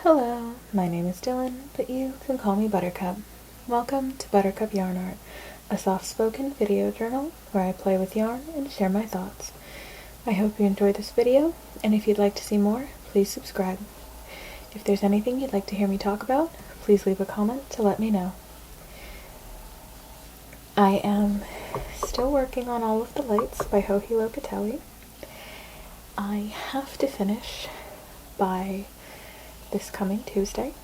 Hello, my name is Dylan, but you can call me Buttercup. Welcome to Buttercup Yarn Art, a soft-spoken video journal where I play with yarn and share my thoughts. I hope you enjoyed this video, and if you'd like to see more, please subscribe. If there's anything you'd like to hear me talk about, please leave a comment to let me know. I am still working on all of the lights by Hohi Locatelli. I have to finish by this coming Tuesday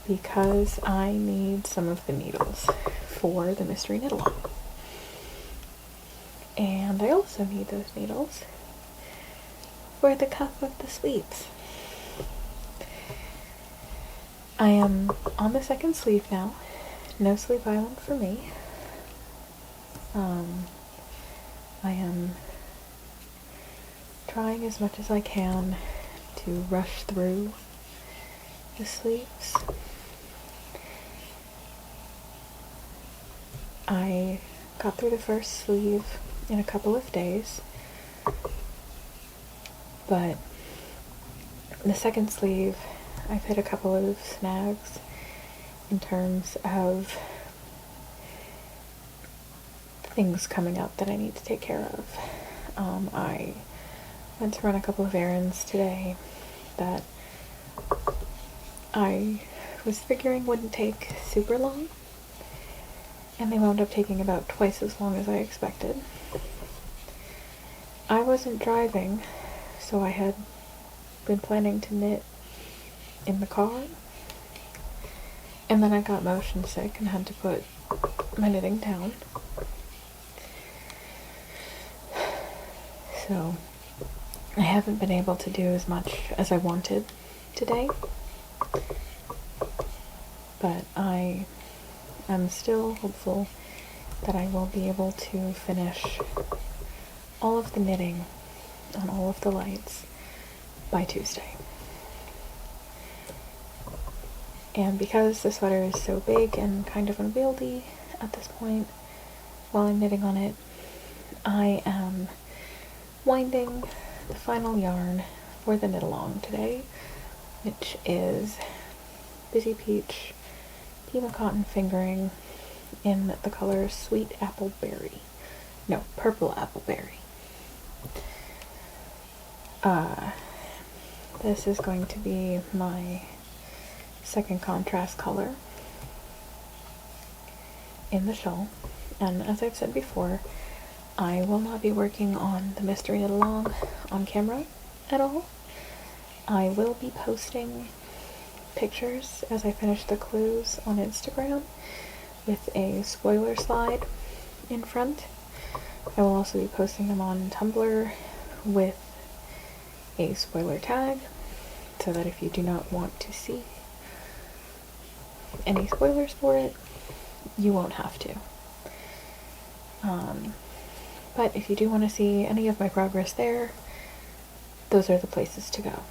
because I need some of the needles for the mystery knit along. And I also need those needles for the cup of the sweets. I am on the second sleeve now. No sleeve island for me. I am trying as much as I can to rush through the sleeves. I got through the first sleeve in a couple of days, but the second sleeve I've hit a couple of snags in terms of things coming up that I need to take care of. I went to run a couple of errands today that I was figuring wouldn't take super long, and they wound up taking about twice as long as I expected. I wasn't driving, so I had been planning to knit in the car, and then I got motion sick and had to put my knitting down. So I haven't been able to do as much as I wanted today, but I am still hopeful that I will be able to finish all of the knitting on all of the lights by Tuesday. And because the sweater is so big and kind of unwieldy at this point while I'm knitting on it, I am winding the final yarn for the knit along today, which is Busy Peach Pima Cotton Fingering in the color Sweet Apple Berry. No, Purple Apple Berry. This is going to be my second contrast color in the shawl, and as I've said before, I will not be working on the mystery knit along on camera at all. I will be posting pictures as I finish the clues on Instagram with a spoiler slide in front. I will also be posting them on Tumblr with a spoiler tag, so that if you do not want to see any spoilers for it, you won't have to. But if you do want to see any of my progress there, those are the places to go.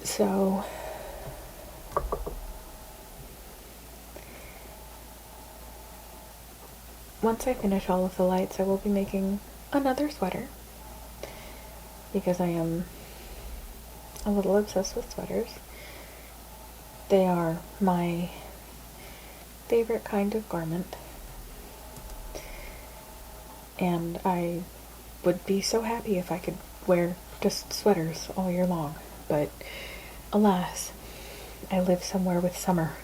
So once I finish all of the lights, I will be making another sweater, because I am a little obsessed with sweaters. They are my favorite kind of garment, and I would be so happy if I could wear just sweaters all year long, but alas, I live somewhere with summer,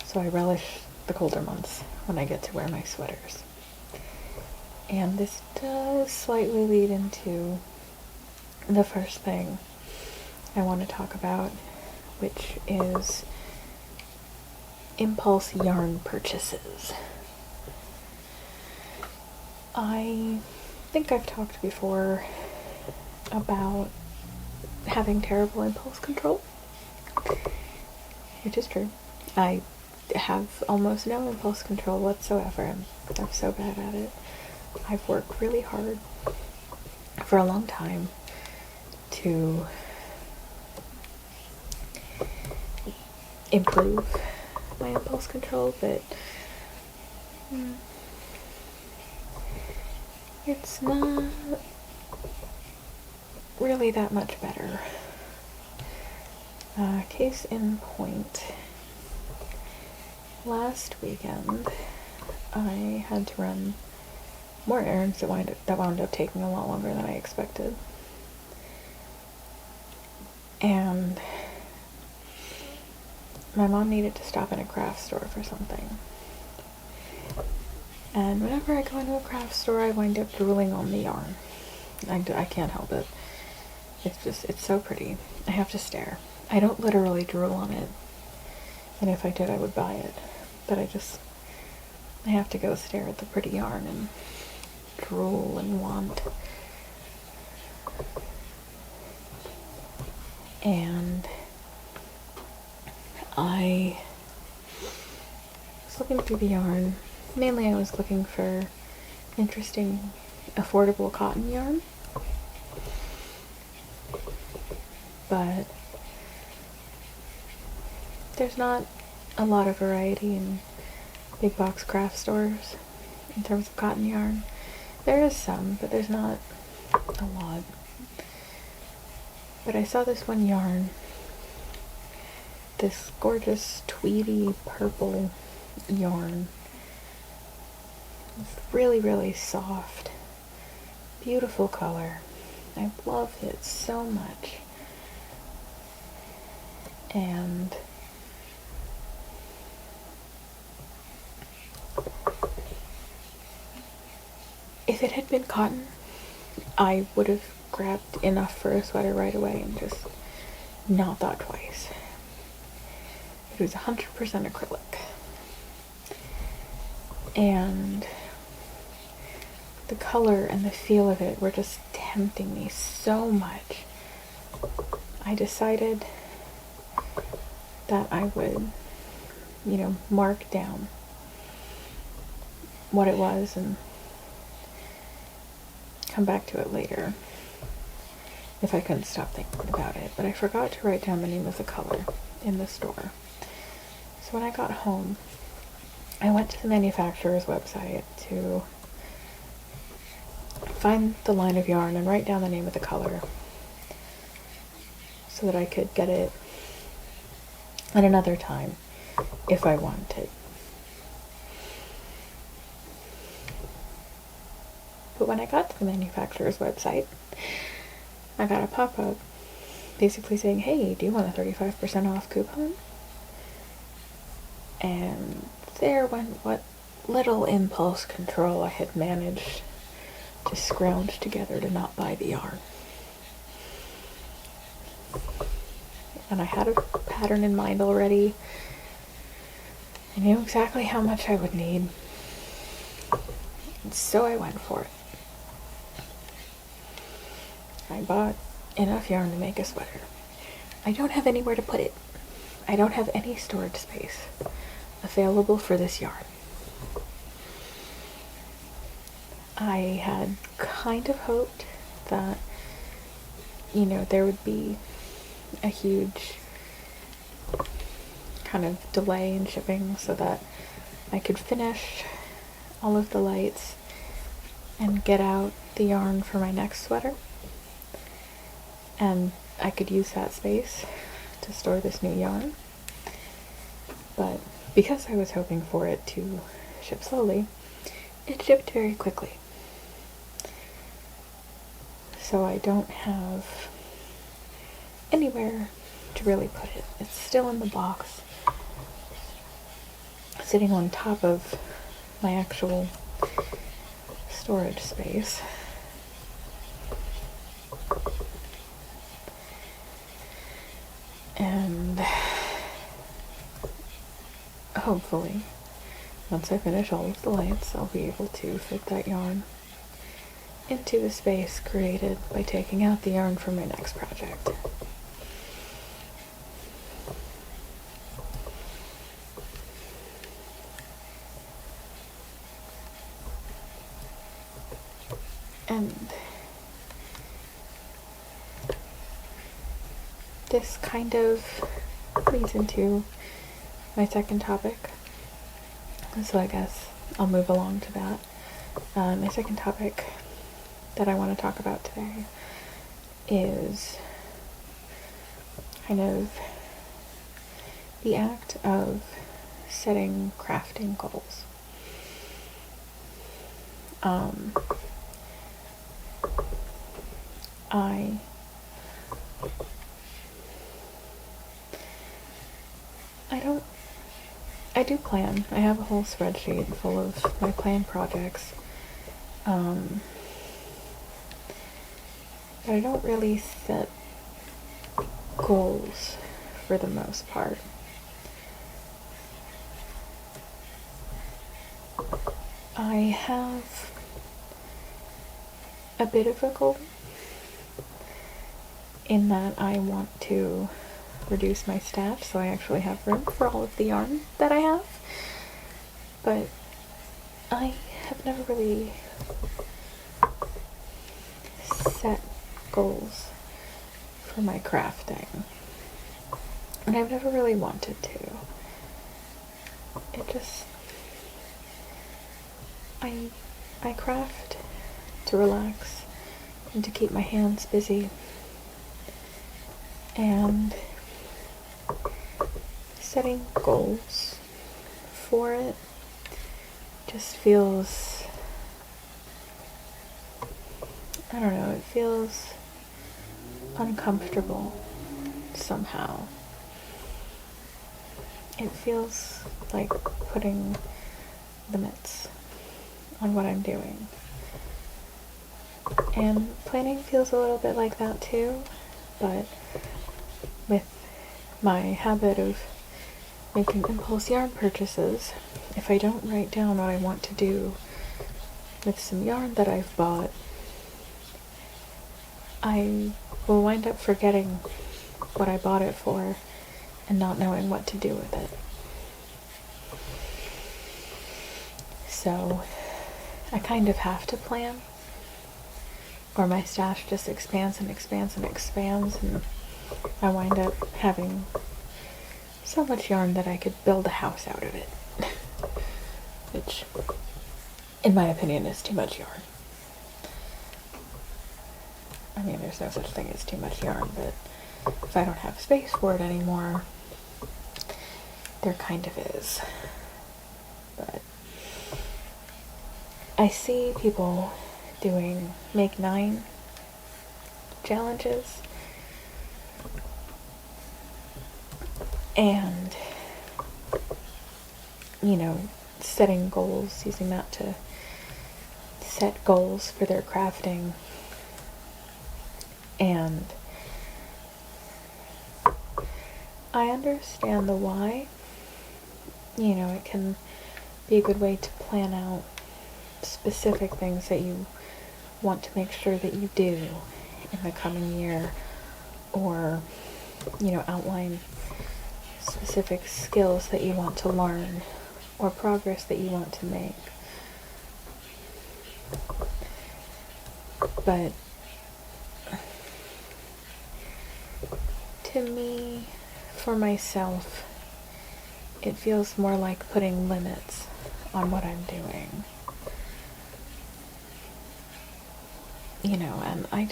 so I relish the colder months when I get to wear my sweaters. And this does slightly lead into the first thing I want to talk about, which is impulse yarn purchases. I think I've talked before about having terrible impulse control, which is true. I have almost no impulse control whatsoever. I'm so bad at it. I've worked really hard for a long time to improve my impulse control, but it's not really that much better. Case in point, last weekend I had to run more errands that wound up taking a lot longer than I expected. And my mom needed to stop in a craft store for something. And whenever I go into a craft store, I wind up drooling on the yarn. I can't help it. It's so pretty. I have to stare. I don't literally drool on it. And if I did, I would buy it. But I have to go stare at the pretty yarn and drool and want. And I was looking through the yarn. Mainly I was looking for interesting, affordable cotton yarn. But there's not a lot of variety in big box craft stores in terms of cotton yarn. There is some, but there's not a lot. But I saw this one yarn, this gorgeous tweedy purple yarn. It's really, really soft, beautiful color. I love it so much. And if it had been cotton, I would have grabbed enough for a sweater right away and just not thought twice. It was 100% acrylic. And the color and the feel of it were just tempting me so much. I decided that I would, mark down what it was and come back to it later if I couldn't stop thinking about it. But I forgot to write down the name of the color in the store. So when I got home, I went to the manufacturer's website to find the line of yarn and write down the name of the color so that I could get it at another time if I wanted. But when I got to the manufacturer's website, I got a pop-up basically saying, hey, do you want a 35% off coupon? And there went what little impulse control I had managed to scrounge together to not buy the yarn. And I had a pattern in mind already. I knew exactly how much I would need. And so I went for it. I bought enough yarn to make a sweater. I don't have anywhere to put it. I don't have any storage space available for this yarn. I had kind of hoped that, there would be a huge kind of delay in shipping so that I could finish all of the lights and get out the yarn for my next sweater. And I could use that space to store this new yarn. But because I was hoping for it to ship slowly, it shipped very quickly. So I don't have anywhere to really put it. It's still in the box, sitting on top of my actual storage space. And hopefully, once I finish all of the lights, I'll be able to fit that yarn into the space created by taking out the yarn from my next project. And this kind of leads into my second topic, so I guess I'll move along to that. My second topic that I want to talk about today is kind of the act of setting crafting goals. I do plan. I have a whole spreadsheet full of my planned projects. But I don't really set goals for the most part. I have a bit of a goal in that I want to reduce my stash so I actually have room for all of the yarn that I have. But I have never really set goals for my crafting. And I've never really wanted to. It just... I craft to relax and to keep my hands busy. And setting goals for it just feels, I don't know, it feels uncomfortable somehow. It feels like putting limits on what I'm doing. And planning feels a little bit like that too, but with my habit of making impulse yarn purchases, if I don't write down what I want to do with some yarn that I've bought, I will wind up forgetting what I bought it for and not knowing what to do with it. So I kind of have to plan, or my stash just expands and expands and expands, and I wind up having so much yarn that I could build a house out of it. Which, in my opinion, is too much yarn. I mean, there's no such thing as too much yarn, but if I don't have space for it anymore, there kind of is. But I see people doing Make 9 challenges, and, you know, setting goals, using that to set goals for their crafting. And I understand the why. You know, it can be a good way to plan out specific things that you want to make sure that you do in the coming year, or, you know, outline specific skills that you want to learn or progress that you want to make. But to me, for myself, it feels more like putting limits on what I'm doing. You know, and I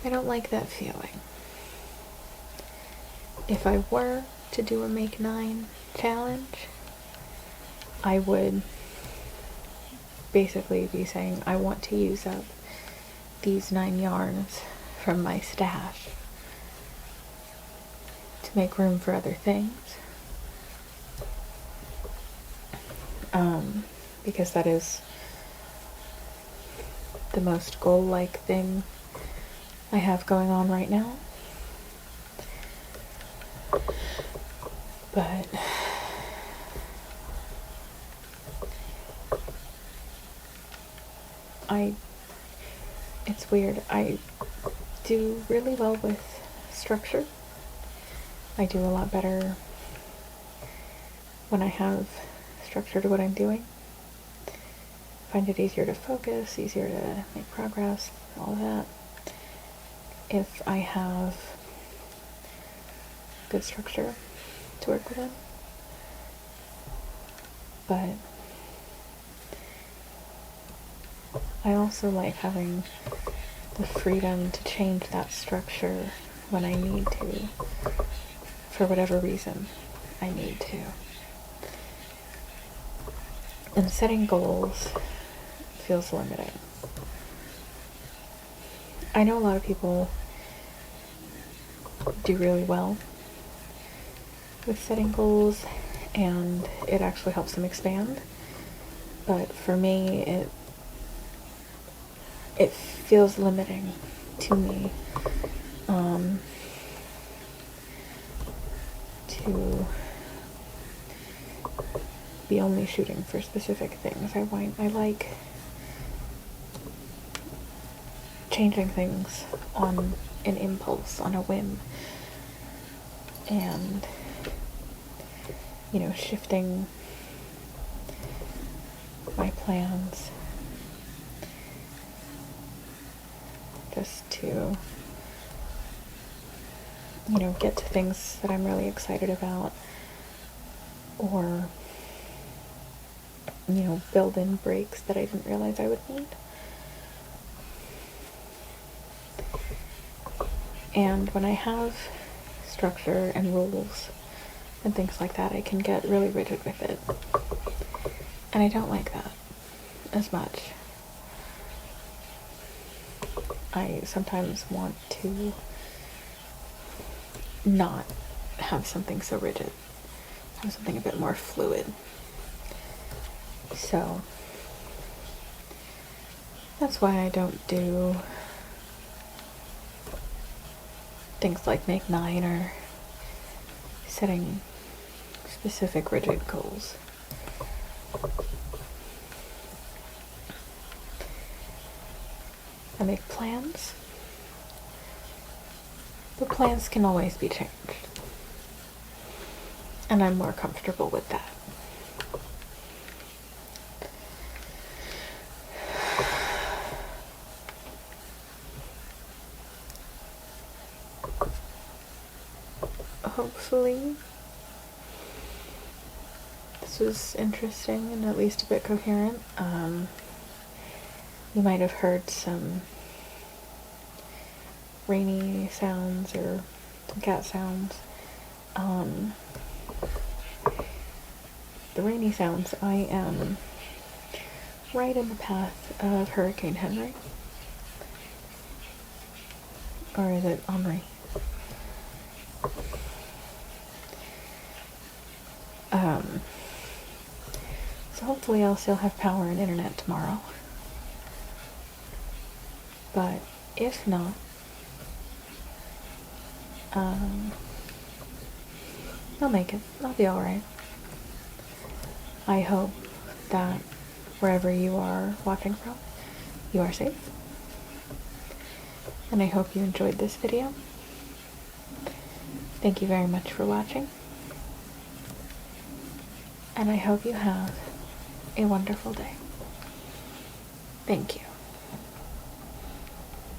don't like that feeling. If I were to do a Make 9 challenge, I would basically be saying, I want to use up these 9 yarns from my stash to make room for other things. Because that is the most goal-like thing I have going on right now. But it's weird. I do really well with structure. I do a lot better when I have structure to what I'm doing. I find it easier to focus, easier to make progress, all of that, if I have good structure to to work within. But I also like having the freedom to change that structure when I need to, for whatever reason I need to. And setting goals feels limiting. I know a lot of people do really well with setting goals, and it actually helps them expand. But for me, it feels limiting to me to be only shooting for specific things. I like changing things on an impulse, on a whim, and shifting my plans just to get to things that I'm really excited about, or build in breaks that I didn't realize I would need. And when I have structure and rules and things like that, I can get really rigid with it. And I don't like that as much. I sometimes want to not have something so rigid, have something a bit more fluid. So that's why I don't do things like make 9 or setting specific rigid goals. I make plans, but plans can always be changed, and I'm more comfortable with that. Hopefully this was interesting and at least a bit coherent. You might have heard some rainy sounds or cat sounds. The rainy sounds, I am right in the path of Hurricane Henry. Or is it Henri? So hopefully I'll still have power and internet tomorrow. But if not, I'll make it. I'll be alright. I hope that wherever you are watching from, you are safe. And I hope you enjoyed this video. Thank you very much for watching. And I hope you have a wonderful day. Thank you.